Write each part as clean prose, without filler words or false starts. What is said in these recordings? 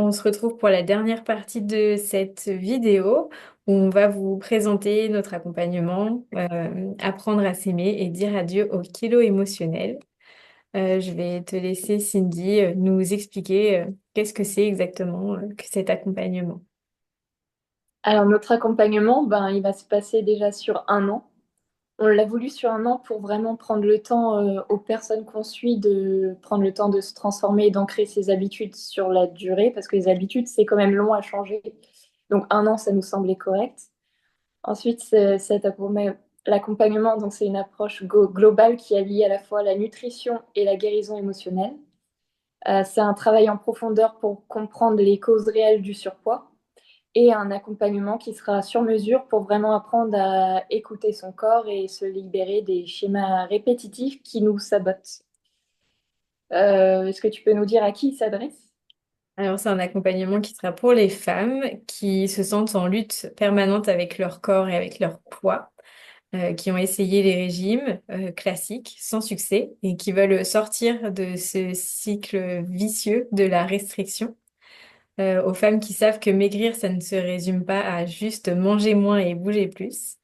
on se retrouve pour la dernière partie de cette vidéo où on va vous présenter notre accompagnement, apprendre à s'aimer et dire adieu au kilo émotionnel. Je vais te laisser, Cindy, nous expliquer qu'est-ce que c'est exactement que cet accompagnement. Alors, notre accompagnement, il va se passer déjà sur un an. On l'a voulu sur un an pour vraiment prendre le temps aux personnes qu'on suit de prendre le temps de se transformer et d'ancrer ses habitudes sur la durée, parce que les habitudes, c'est quand même long à changer. Donc, un an, ça nous semblait correct. Ensuite, l'accompagnement, donc c'est une approche globale qui allie à la fois la nutrition et la guérison émotionnelle. C'est un travail en profondeur pour comprendre les causes réelles du surpoids et un accompagnement qui sera sur mesure pour vraiment apprendre à écouter son corps et se libérer des schémas répétitifs qui nous sabotent. Est-ce que tu peux nous dire à qui il s'adresse? Alors, c'est un accompagnement qui sera pour les femmes qui se sentent en lutte permanente avec leur corps et avec leur poids, qui ont essayé les régimes classiques sans succès et qui veulent sortir de ce cycle vicieux de la restriction. Aux femmes qui savent que maigrir, ça ne se résume pas à juste manger moins et bouger plus,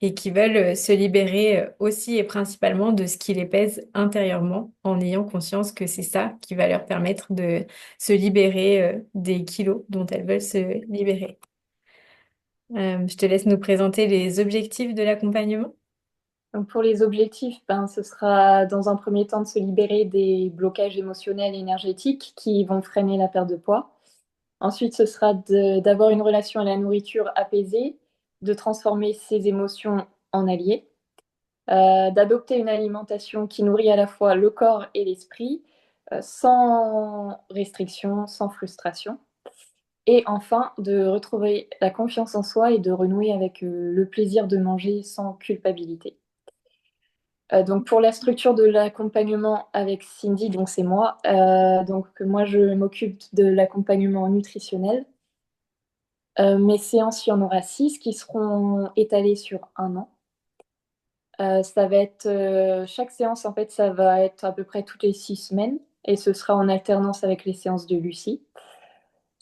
et qui veulent se libérer aussi et principalement de ce qui les pèse intérieurement, en ayant conscience que c'est ça qui va leur permettre de se libérer des kilos dont elles veulent se libérer. Je te laisse nous présenter les objectifs de l'accompagnement. Donc pour les objectifs, ce sera dans un premier temps de se libérer des blocages émotionnels et énergétiques qui vont freiner la perte de poids. Ensuite, ce sera d'avoir une relation à la nourriture apaisée, de transformer ses émotions en alliés, d'adopter une alimentation qui nourrit à la fois le corps et l'esprit, sans restriction, sans frustration. Et enfin, de retrouver la confiance en soi et de renouer avec le plaisir de manger sans culpabilité. Donc pour la structure de l'accompagnement avec Cindy, donc c'est moi. Donc moi je m'occupe de l'accompagnement nutritionnel. Mes séances, il y en aura 6 qui seront étalées sur un an. Ça va être chaque séance en fait, ça va être à peu près toutes les 6 semaines et ce sera en alternance avec les séances de Lucie.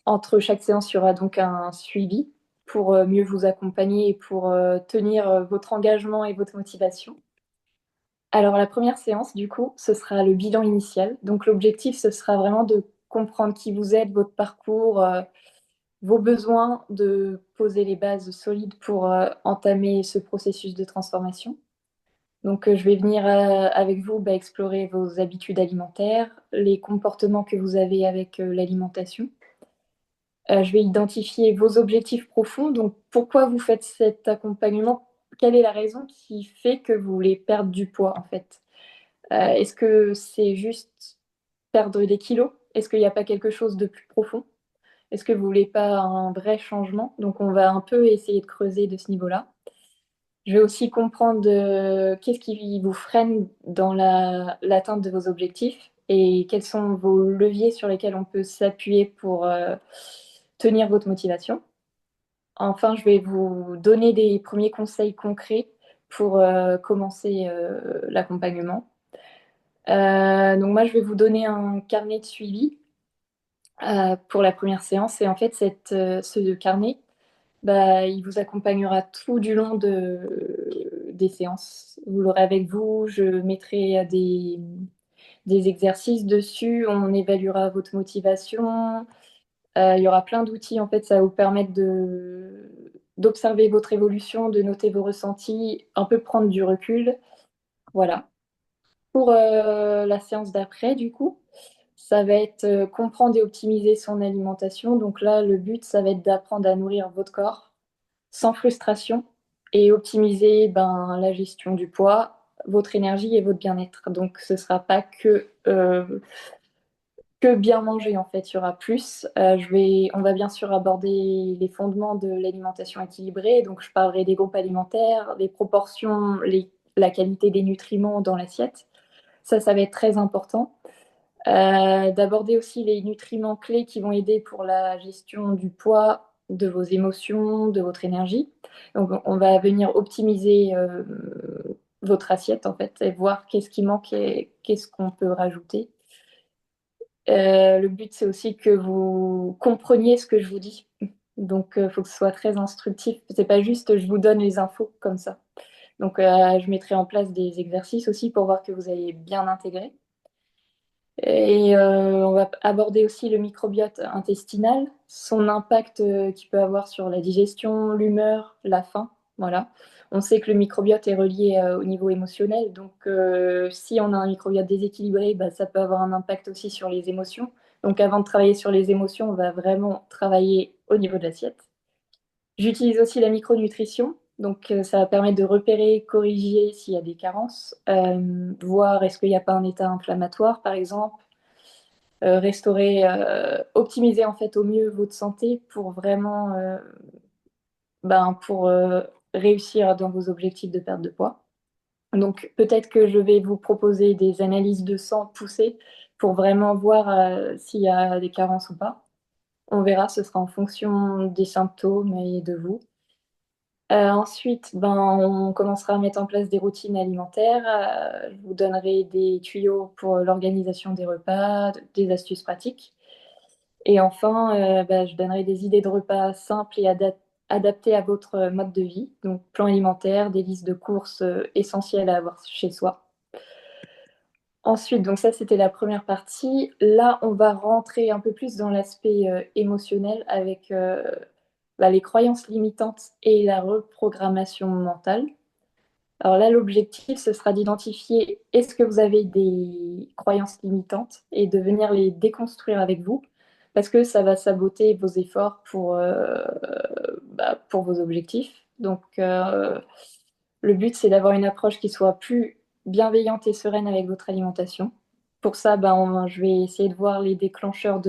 Entre chaque séance, il y aura donc un suivi pour mieux vous accompagner et pour tenir votre engagement et votre motivation. Alors la première séance, du coup, ce sera le bilan initial. Donc l'objectif, ce sera vraiment de comprendre qui vous êtes, votre parcours, vos besoins, de poser les bases solides pour entamer ce processus de transformation. Donc je vais venir avec vous explorer vos habitudes alimentaires, les comportements que vous avez avec l'alimentation. Je vais identifier vos objectifs profonds. Donc pourquoi vous faites cet accompagnement? Quelle est la raison qui fait que vous voulez perdre du poids en fait? Est-ce que c'est juste perdre des kilos? Est-ce qu'il n'y a pas quelque chose de plus profond? Est-ce que vous voulez pas un vrai changement? Donc on va un peu essayer de creuser de ce niveau-là. Je vais aussi comprendre qu'est-ce qui vous freine dans l'atteinte de vos objectifs et quels sont vos leviers sur lesquels on peut s'appuyer pour tenir votre motivation. Enfin, je vais vous donner des premiers conseils concrets pour commencer l'accompagnement. Donc moi, je vais vous donner un carnet de suivi pour la première séance. Et en fait, ce carnet, il vous accompagnera tout du long des séances. Vous l'aurez avec vous. Je mettrai des exercices dessus. On évaluera votre motivation. Il y aura plein d'outils. En fait, ça va vous permettre d'observer votre évolution, de noter vos ressentis, un peu prendre du recul. Voilà. Pour la séance d'après, du coup, ça va être comprendre et optimiser son alimentation. Donc là, le but, ça va être d'apprendre à nourrir votre corps sans frustration et optimiser la gestion du poids, votre énergie et votre bien-être. Donc ce ne sera pas que bien manger en fait, il y aura plus. On va bien sûr aborder les fondements de l'alimentation équilibrée. Donc je parlerai des groupes alimentaires, les proportions, la qualité des nutriments dans l'assiette. Ça va être très important. D'aborder aussi les nutriments clés qui vont aider pour la gestion du poids, de vos émotions, de votre énergie. Donc, on va venir optimiser votre assiette en fait et voir qu'est-ce qui manque et qu'est-ce qu'on peut rajouter. Le but, c'est aussi que vous compreniez ce que je vous dis. Donc, il faut que ce soit très instructif. C'est pas juste je vous donne les infos comme ça. Donc, je mettrai en place des exercices aussi pour voir que vous avez bien intégré. Et on va aborder aussi le microbiote intestinal, son impact qu'il peut avoir sur la digestion, l'humeur, la faim. Voilà. On sait que le microbiote est relié au niveau émotionnel, donc si on a un microbiote déséquilibré, bah, ça peut avoir un impact aussi sur les émotions. Donc avant de travailler sur les émotions, on va vraiment travailler au niveau de l'assiette. J'utilise aussi la micronutrition, donc ça va permettre de repérer, corriger s'il y a des carences, voir est-ce qu'il n'y a pas un état inflammatoire par exemple, restaurer, optimiser en fait au mieux votre santé pour vraiment pour réussir dans vos objectifs de perte de poids. Donc peut-être que je vais vous proposer des analyses de sang poussées pour vraiment voir s'il y a des carences ou pas. On verra, ce sera en fonction des symptômes et de vous. Ensuite, on commencera à mettre en place des routines alimentaires. Je vous donnerai des tuyaux pour l'organisation des repas, des astuces pratiques. Et enfin, je donnerai des idées de repas simples et adaptés à votre mode de vie. Donc, plan alimentaire, des listes de courses essentielles à avoir chez soi. Ensuite, donc ça, c'était la première partie. Là, on va rentrer un peu plus dans l'aspect émotionnel avec les croyances limitantes et la reprogrammation mentale. Alors là, l'objectif, ce sera d'identifier est-ce que vous avez des croyances limitantes et de venir les déconstruire avec vous, parce que ça va saboter vos efforts pour vos objectifs. Donc, le but, c'est d'avoir une approche qui soit plus bienveillante et sereine avec votre alimentation. Pour ça, je vais essayer de voir les déclencheurs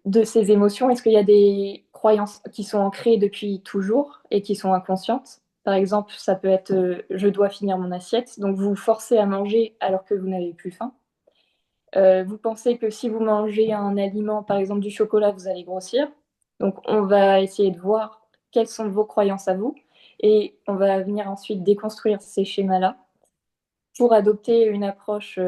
de ces émotions. Est-ce qu'il y a des croyances qui sont ancrées depuis toujours et qui sont inconscientes? Par exemple, ça peut être je dois finir mon assiette, donc vous vous forcez à manger alors que vous n'avez plus faim. Vous pensez que si vous mangez un aliment, par exemple du chocolat, vous allez grossir. Donc on va essayer de voir quelles sont vos croyances à vous et on va venir ensuite déconstruire ces schémas-là pour adopter une approche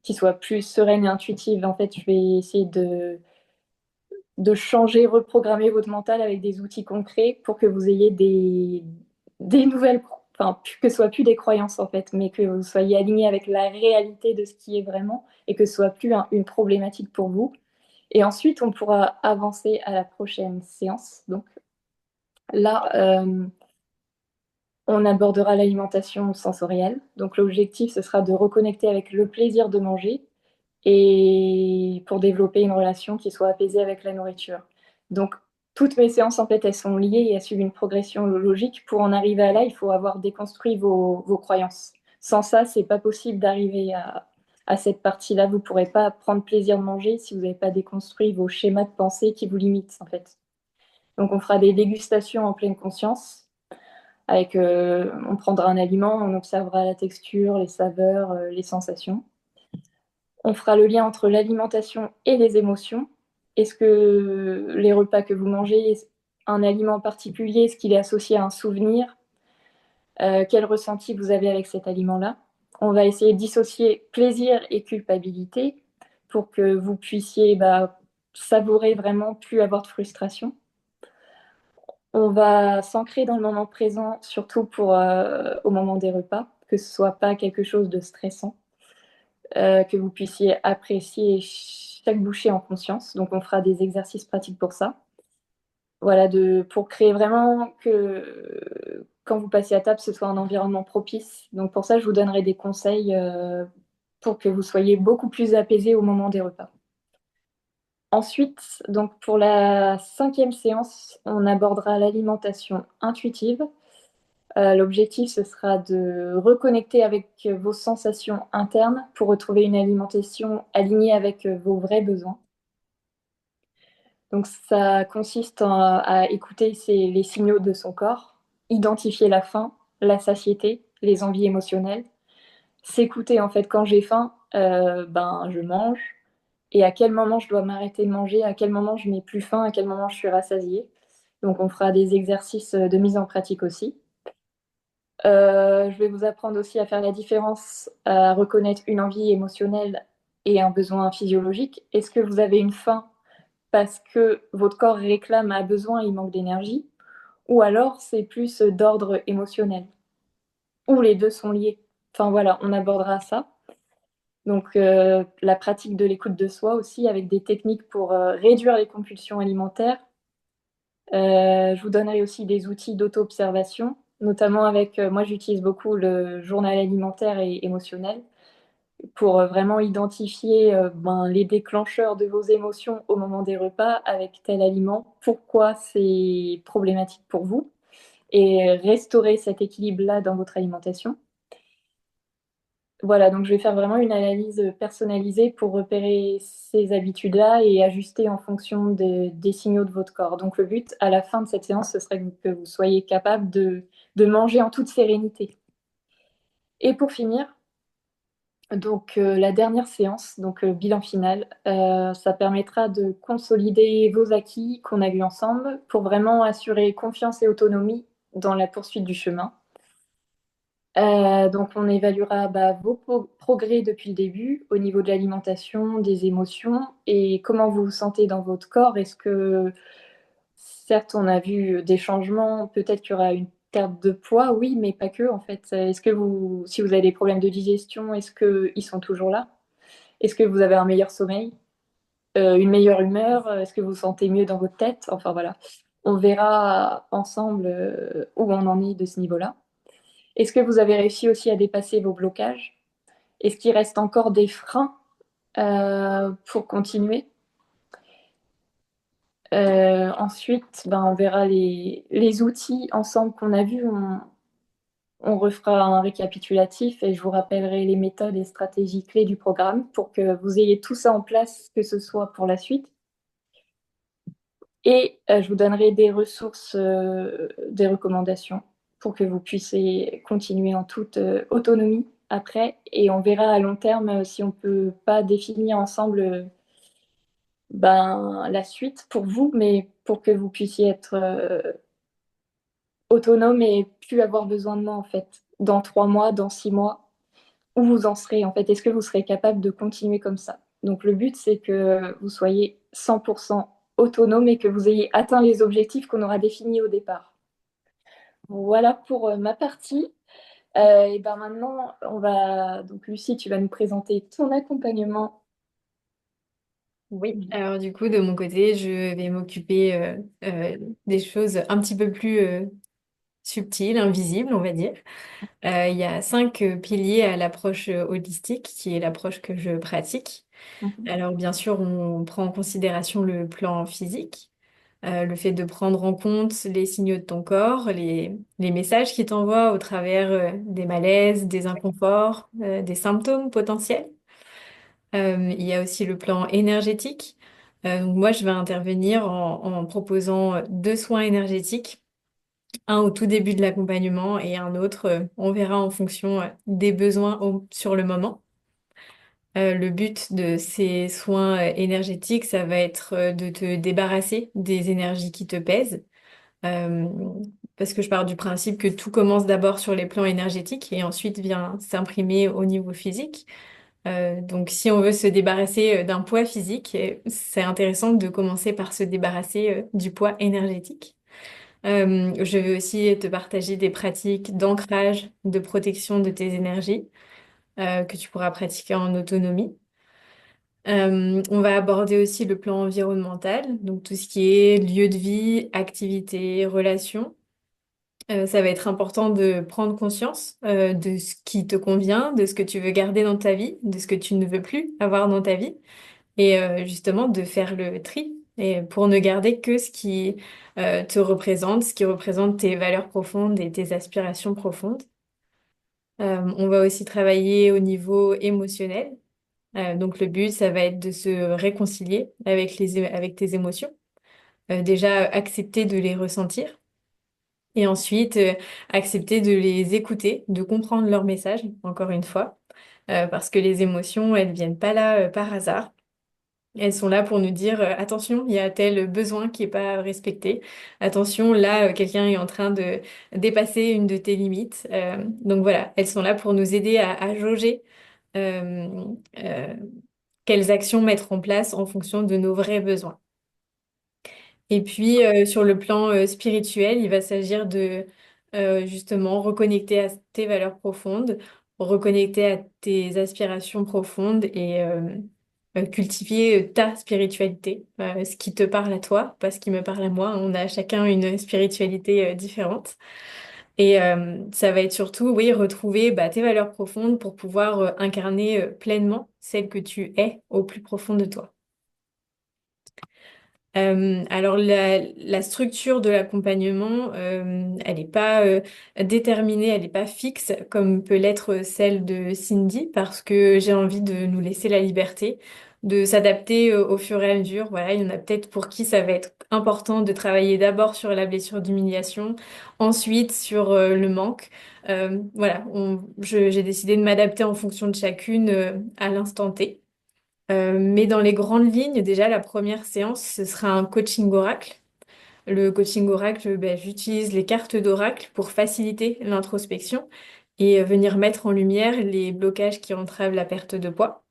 qui soit plus sereine et intuitive. En fait, je vais essayer de changer, reprogrammer votre mental avec des outils concrets pour que vous ayez des nouvelles, enfin, que ce soit plus des croyances en fait, mais que vous soyez aligné avec la réalité de ce qui est vraiment et que ce soit plus une problématique pour vous. Et ensuite, on pourra avancer à la prochaine séance. Donc là, on abordera l'alimentation sensorielle. Donc l'objectif, ce sera de reconnecter avec le plaisir de manger et pour développer une relation qui soit apaisée avec la nourriture. Donc, toutes mes séances, en fait, elles sont liées et elles suivent une progression logique. Pour en arriver à là, il faut avoir déconstruit vos croyances. Sans ça, c'est pas possible d'arriver à cette partie-là. Vous pourrez pas prendre plaisir de manger si vous n'avez pas déconstruit vos schémas de pensée qui vous limitent, en fait. Donc, on fera des dégustations en pleine conscience. On prendra un aliment, on observera la texture, les saveurs, les sensations. On fera le lien entre l'alimentation et les émotions. Est-ce que les repas que vous mangez, un aliment particulier, est-ce qu'il est associé à un souvenir? Quel ressenti vous avez avec cet aliment-là? On va essayer de dissocier plaisir et culpabilité pour que vous puissiez savourer vraiment, plus avoir de frustration. On va s'ancrer dans le moment présent, surtout au moment des repas, que ce soit pas quelque chose de stressant. Que vous puissiez apprécier chaque bouchée en conscience. Donc, on fera des exercices pratiques pour ça. Voilà, pour créer vraiment que quand vous passez à table, ce soit un environnement propice. Donc, pour ça, je vous donnerai des conseils pour que vous soyez beaucoup plus apaisé au moment des repas. Ensuite, donc pour la 5e séance, on abordera l'alimentation intuitive. L'objectif, ce sera de reconnecter avec vos sensations internes pour retrouver une alimentation alignée avec vos vrais besoins. Donc ça consiste à écouter les signaux de son corps, identifier la faim, la satiété, les envies émotionnelles, s'écouter en fait quand j'ai faim, je mange, et à quel moment je dois m'arrêter de manger, à quel moment je n'ai plus faim, à quel moment je suis rassasiée. Donc on fera des exercices de mise en pratique aussi. Je vais vous apprendre aussi à faire la différence, à reconnaître une envie émotionnelle et un besoin physiologique? Est-ce que vous avez une faim parce que votre corps réclame, a besoin, il manque d'énergie? Ou alors c'est plus d'ordre émotionnel? Ou les deux sont liés? Enfin voilà, on abordera ça. Donc la pratique de l'écoute de soi aussi avec des techniques pour réduire les compulsions alimentaires. Je vous donnerai aussi des outils d'auto-observation, notamment avec, moi j'utilise beaucoup le journal alimentaire et émotionnel pour vraiment identifier les déclencheurs de vos émotions au moment des repas avec tel aliment, pourquoi c'est problématique pour vous, et restaurer cet équilibre-là dans votre alimentation. Voilà, donc je vais faire vraiment une analyse personnalisée pour repérer ces habitudes-là et ajuster en fonction des signaux de votre corps. Donc le but à la fin de cette séance, ce serait que vous soyez capable de manger en toute sérénité. Et pour finir, donc la dernière séance, donc le bilan final, ça permettra de consolider vos acquis qu'on a vus ensemble pour vraiment assurer confiance et autonomie dans la poursuite du chemin. Donc on évaluera vos progrès depuis le début au niveau de l'alimentation, des émotions et comment vous vous sentez dans votre corps. Est-ce que, certes, on a vu des changements, peut-être qu'il y aura une perte de poids, oui, mais pas que en fait. Est-ce que si vous avez des problèmes de digestion, est-ce qu'ils sont toujours là? Est-ce que vous avez un meilleur sommeil, une meilleure humeur? Est-ce que vous vous sentez mieux dans votre tête? Enfin voilà, on verra ensemble où on en est de ce niveau-là. Est-ce que vous avez réussi aussi à dépasser vos blocages? Est-ce qu'il reste encore des freins pour continuer? Ensuite, on verra les outils ensemble qu'on a vus. On refera un récapitulatif et je vous rappellerai les méthodes et stratégies clés du programme pour que vous ayez tout ça en place, que ce soit pour la suite. Et je vous donnerai des ressources, des recommandations pour que vous puissiez continuer en toute autonomie après. Et on verra à long terme si on ne peut pas définir ensemble la suite pour vous, mais pour que vous puissiez être autonome et plus avoir besoin de moi en fait. Dans 3 mois, dans 6 mois, où vous en serez en fait? Est-ce que vous serez capable de continuer comme ça? Donc le but, c'est que vous soyez 100% autonome et que vous ayez atteint les objectifs qu'on aura définis au départ. Voilà pour ma partie. Et maintenant, on va donc Lucie, tu vas nous présenter ton accompagnement. Oui, alors du coup, de mon côté, je vais m'occuper des choses un petit peu plus subtiles, invisibles, on va dire. Il y a 5 piliers à l'approche holistique, qui est l'approche que je pratique. Mhm, Alors bien sûr, on prend en considération le plan physique, le fait de prendre en compte les signaux de ton corps, les messages qu'il t'envoie au travers des malaises, des inconforts, des symptômes potentiels. Il y a aussi le plan énergétique. Donc moi, je vais intervenir en proposant 2 soins énergétiques, un au tout début de l'accompagnement et un autre, on verra en fonction des besoins sur le moment. Le but de ces soins énergétiques, ça va être de te débarrasser des énergies qui te pèsent. Euh, Parce que je pars du principe que tout commence d'abord sur les plans énergétiques et ensuite vient s'imprimer au niveau physique. Donc si on veut se débarrasser d'un poids physique, c'est intéressant de commencer par se débarrasser du poids énergétique. Je vais aussi te partager des pratiques d'ancrage, de protection de tes énergies que tu pourras pratiquer en autonomie. On va aborder aussi le plan environnemental, donc tout ce qui est lieu de vie, activité, relations. Ça va être important de prendre conscience de ce qui te convient, de ce que tu veux garder dans ta vie, de ce que tu ne veux plus avoir dans ta vie, et justement de faire le tri, et pour ne garder que ce qui te représente, ce qui représente tes valeurs profondes et tes aspirations profondes. On va aussi travailler au niveau émotionnel. Donc le but, ça va être de se réconcilier avec avec tes émotions. Déjà, accepter de les ressentir. Et ensuite, accepter de les écouter, de comprendre leurs messages, encore une fois. Parce que les émotions, elles viennent pas là par hasard. Elles sont là pour nous dire, attention, il y a tel besoin qui est pas respecté. Attention, là, quelqu'un est en train de dépasser une de tes limites. Donc voilà, elles sont là pour nous aider à jauger euh, euh, quelles actions mettre en place en fonction de nos vrais besoins. Et puis, sur le plan spirituel, il va s'agir de justement reconnecter à tes valeurs profondes, reconnecter à tes aspirations profondes et cultiver ta spiritualité, ce qui te parle à toi, pas ce qui me parle à moi. On a chacun une spiritualité différente. Et ça va être surtout, oui, retrouver bah, tes valeurs profondes pour pouvoir incarner pleinement celle que tu es au plus profond de toi. Alors la structure de l'accompagnement, elle n'est pas déterminée, elle n'est pas fixe comme peut l'être celle de Cindy parce que j'ai envie de nous laisser la liberté de s'adapter au fur et à mesure. Voilà, il y en a peut-être pour qui ça va être important de travailler d'abord sur la blessure d'humiliation, ensuite sur le manque. Voilà, j'ai décidé de m'adapter en fonction de chacune à l'instant T. Mais dans les grandes lignes, déjà, la première séance, ce sera un coaching oracle. Le coaching oracle, ben, j'utilise les cartes d'oracle pour faciliter l'introspection et venir mettre en lumière les blocages qui entravent la perte de poids.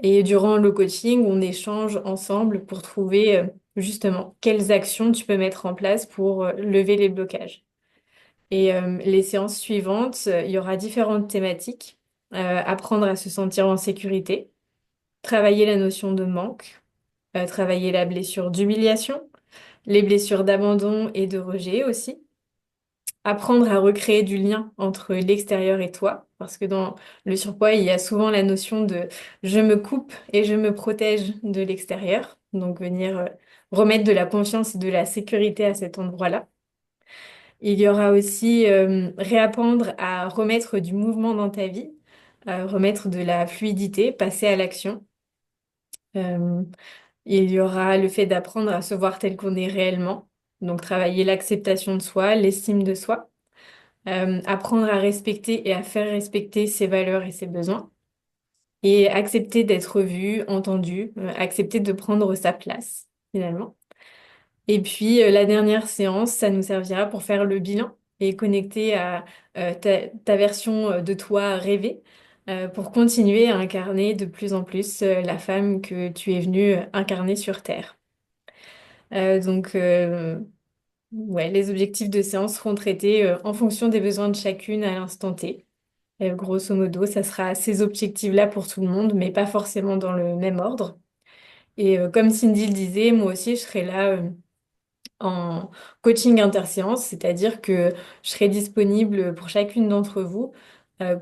Et durant le coaching, on échange ensemble pour trouver justement quelles actions tu peux mettre en place pour lever les blocages. Et les séances suivantes, il y aura différentes thématiques. Apprendre à se sentir en sécurité, travailler la notion de manque, travailler la blessure d'humiliation, les blessures d'abandon et de rejet aussi. Apprendre à recréer du lien entre l'extérieur et toi, parce que dans le surpoids, il y a souvent la notion de je me coupe et je me protège de l'extérieur. Donc venir remettre de la confiance et de la sécurité à cet endroit-là. Il y aura aussi réapprendre à remettre du mouvement dans ta vie, remettre de la fluidité, passer à l'action. Euh, Il y aura le fait d'apprendre à se voir tel qu'on est réellement, donc travailler l'acceptation de soi, l'estime de soi, apprendre à respecter et à faire respecter ses valeurs et ses besoins, et accepter d'être vu, entendu, accepter de prendre sa place, finalement. Et puis la dernière séance, ça nous servira pour faire le bilan et connecter à ta version de toi rêvée. Pour continuer à incarner de plus en plus la femme que tu es venue incarner sur Terre. Donc, ouais, les objectifs de séance seront traités en fonction des besoins de chacune à l'instant T. Grosso modo, ça sera ces objectifs-là pour tout le monde, mais pas forcément dans le même ordre. Et comme Cindy le disait, moi aussi, je serai là en coaching interséance, c'est-à-dire que je serai disponible pour chacune d'entre vous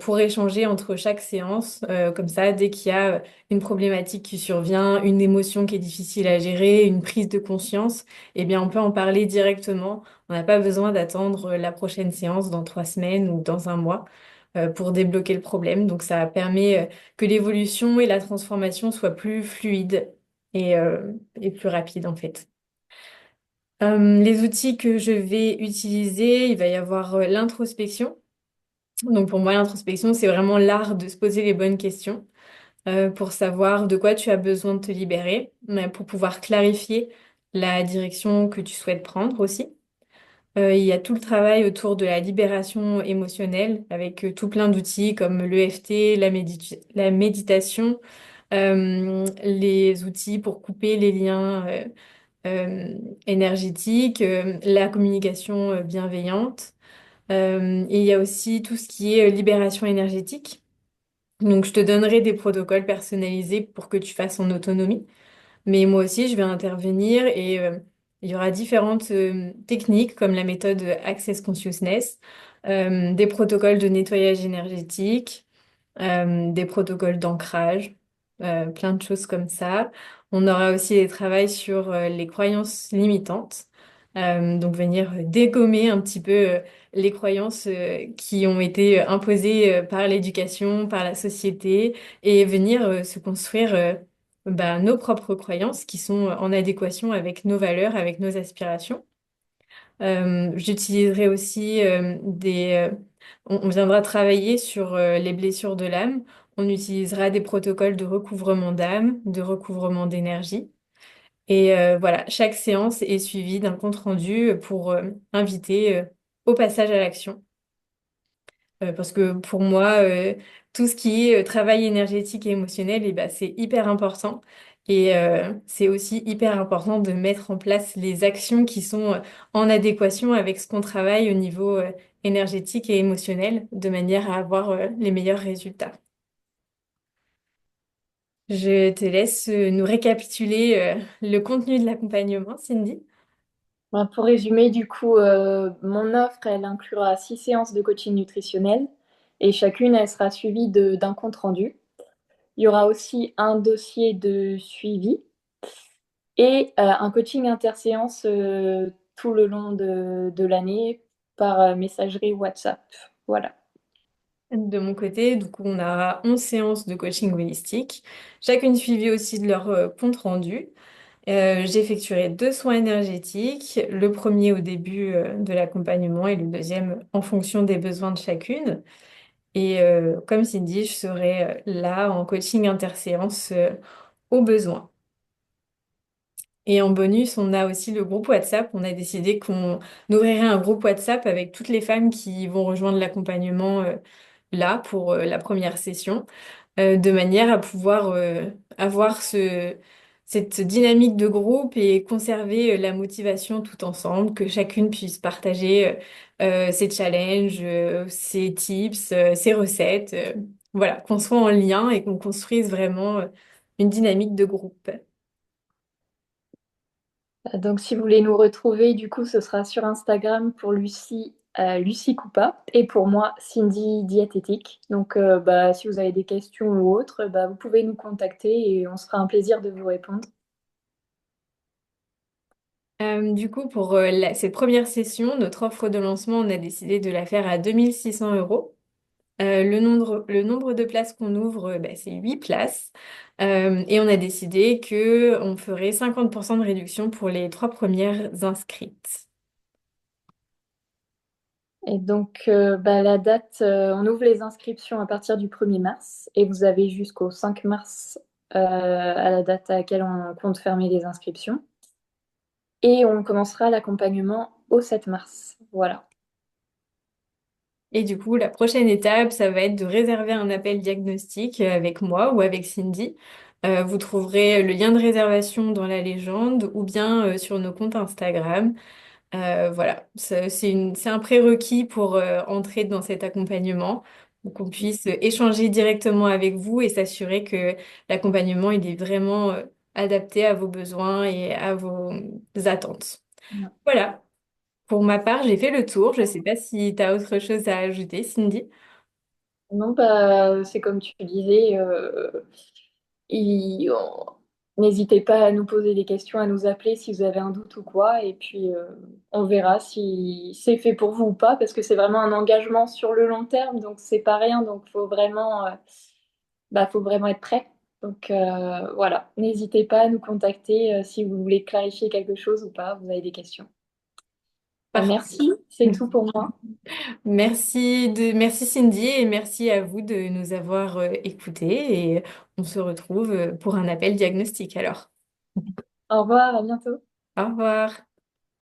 pour échanger entre chaque séance. Comme ça, dès qu'il y a une problématique qui survient, une émotion qui est difficile à gérer, une prise de conscience, eh bien, on peut en parler directement. On n'a pas besoin d'attendre la prochaine séance dans 3 semaines ou dans un mois pour débloquer le problème. Donc, ça permet que l'évolution et la transformation soient plus fluides et plus rapides, en fait. Les outils que je vais utiliser, il va y avoir l'introspection. Donc pour moi, l'introspection, c'est vraiment l'art de se poser les bonnes questions pour savoir de quoi tu as besoin de te libérer, mais pour pouvoir clarifier la direction que tu souhaites prendre aussi. Il y a tout le travail autour de la libération émotionnelle avec tout plein d'outils comme l'EFT, la méditation, les outils pour couper les liens euh, énergétique, la communication bienveillante. Et il y a aussi tout ce qui est libération énergétique. Donc, je te donnerai des protocoles personnalisés pour que tu fasses en autonomie. Mais moi aussi, je vais intervenir et il y aura différentes techniques comme la méthode Access Consciousness, des protocoles de nettoyage énergétique, des protocoles d'ancrage, plein de choses comme ça. On aura aussi des travaux sur les croyances limitantes, donc venir dégommer un petit peu les croyances qui ont été imposées par l'éducation, par la société, et venir se construire bah, nos propres croyances qui sont en adéquation avec nos valeurs, avec nos aspirations. J'utiliserai aussi on viendra travailler sur les blessures de l'âme. On utilisera des protocoles de recouvrement d'âme, de recouvrement d'énergie. Et voilà, chaque séance est suivie d'un compte-rendu pour inviter au passage à l'action. Parce que pour moi, tout ce qui est travail énergétique et émotionnel, eh ben, c'est hyper important. Et c'est aussi hyper important de mettre en place les actions qui sont en adéquation avec ce qu'on travaille au niveau énergétique et émotionnel, de manière à avoir les meilleurs résultats. Je te laisse nous récapituler le contenu de l'accompagnement, Cindy. Ben, pour résumer, du coup, mon offre, elle inclura 6 séances de coaching nutritionnel et chacune, elle sera suivie d'un compte rendu. Il y aura aussi un dossier de suivi et un coaching interséance tout le long de l'année par messagerie WhatsApp. Voilà. De mon côté, du coup, on a 11 séances de coaching holistique, chacune suivie aussi de leur compte rendu. J'effectuerai 2 soins énergétiques, le premier au début de l'accompagnement et le deuxième en fonction des besoins de chacune. Et comme Cindy, je serai là en coaching interséance au besoin. Et en bonus, on a aussi le groupe WhatsApp. On a décidé qu'on ouvrirait un groupe WhatsApp avec toutes les femmes qui vont rejoindre l'accompagnement là pour la première session, de manière à pouvoir avoir cette dynamique de groupe et conserver la motivation tout ensemble, que chacune puisse partager ses challenges, ses tips, ses recettes. Voilà, qu'on soit en lien et qu'on construise vraiment une dynamique de groupe. Donc, si vous voulez nous retrouver, du coup, ce sera sur Instagram pour Lucie, Lucie Coupa, et pour moi, Cindy Diététique. Donc, bah, si vous avez des questions ou autres, bah, vous pouvez nous contacter et on se fera un plaisir de vous répondre. Du coup, pour cette première session, notre offre de lancement, on a décidé de la faire à 2 600 euros. Le nombre de places qu'on ouvre, bah, c'est 8 places. Et on a décidé que on ferait 50% de réduction pour les 3 premières inscrites. Et donc, bah, la date, on ouvre les inscriptions à partir du 1er mars et vous avez jusqu'au 5 mars à la date à laquelle on compte fermer les inscriptions. Et on commencera l'accompagnement au 7 mars. Voilà. Et du coup, la prochaine étape, ça va être de réserver un appel diagnostic avec moi ou avec Cindy. Vous trouverez le lien de réservation dans la légende ou bien sur nos comptes Instagram. Voilà, c'est un prérequis pour entrer dans cet accompagnement, pour qu'on puisse échanger directement avec vous et s'assurer que l'accompagnement il est vraiment adapté à vos besoins et à vos attentes. Voilà, pour ma part, j'ai fait le tour. Je ne sais pas si tu as autre chose à ajouter, Cindy. Non, bah, c'est comme tu disais, n'hésitez pas à nous poser des questions, à nous appeler si vous avez un doute ou quoi, et puis on verra si c'est fait pour vous ou pas, parce que c'est vraiment un engagement sur le long terme, donc c'est pas rien, donc faut vraiment être prêt. Donc voilà, n'hésitez pas à nous contacter si vous voulez clarifier quelque chose ou pas, vous avez des questions. Bah, Parfait. merci, c'est tout pour moi. Merci Cindy et merci à vous de nous avoir écoutés et on se retrouve pour un appel diagnostic alors. Au revoir, à bientôt. Au revoir.